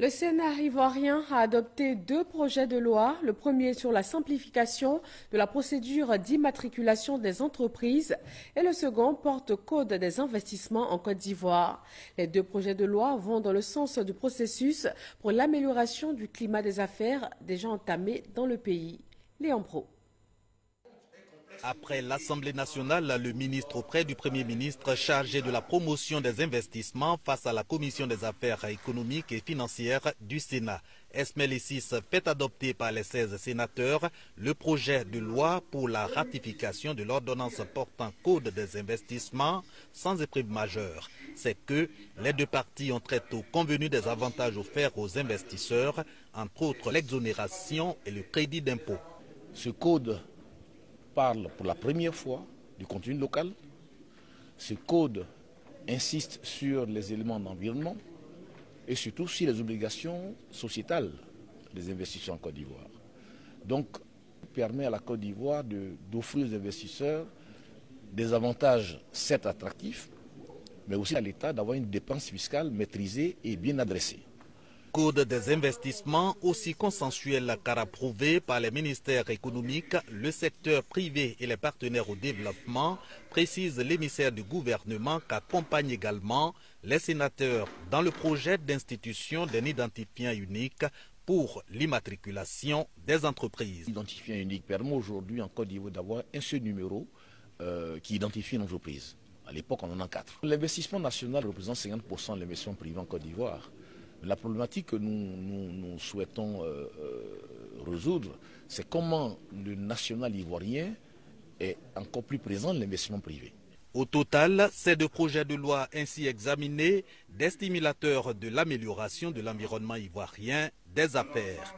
Le Sénat ivoirien a adopté 2 projets de loi. Le premier sur la simplification de la procédure d'immatriculation des entreprises et le second porte code des investissements en Côte d'Ivoire. Les 2 projets de loi vont dans le sens du processus pour l'amélioration du climat des affaires déjà entamé dans le pays. Léon Pro. Après l'Assemblée nationale, le ministre auprès du Premier ministre chargé de la promotion des investissements face à la Commission des affaires économiques et financières du Sénat, Esmaël Issis, fait adopter par les 16 sénateurs le projet de loi pour la ratification de l'ordonnance portant code des investissements sans épreuve majeure. C'est que les 2 parties ont très tôt convenu des avantages offerts aux investisseurs, entre autres l'exonération et le crédit d'impôt. Ce code parle pour la première fois du contenu local. Ce code insiste sur les éléments d'environnement et surtout sur les obligations sociétales des investisseurs en Côte d'Ivoire. Donc, permet à la Côte d'Ivoire d'offrir aux investisseurs des avantages certes attractifs, mais aussi à l'État d'avoir une dépense fiscale maîtrisée et bien adressée. Code des investissements aussi consensuel car approuvé par les ministères économiques, le secteur privé et les partenaires au développement, précise l'émissaire du gouvernement qu'accompagnent également les sénateurs dans le projet d'institution d'un identifiant unique pour l'immatriculation des entreprises. L'identifiant unique permet aujourd'hui en Côte d'Ivoire d'avoir un seul numéro qui identifie une entreprise. À l'époque, on en a 4. L'investissement national représente 50% de l'investissement privé en Côte d'Ivoire. La problématique que nous souhaitons résoudre, c'est comment le national ivoirien est encore plus présent dans l'investissement privé. Au total, ces 2 projets de loi ainsi examinés, des stimulateurs de l'amélioration de l'environnement ivoirien des affaires.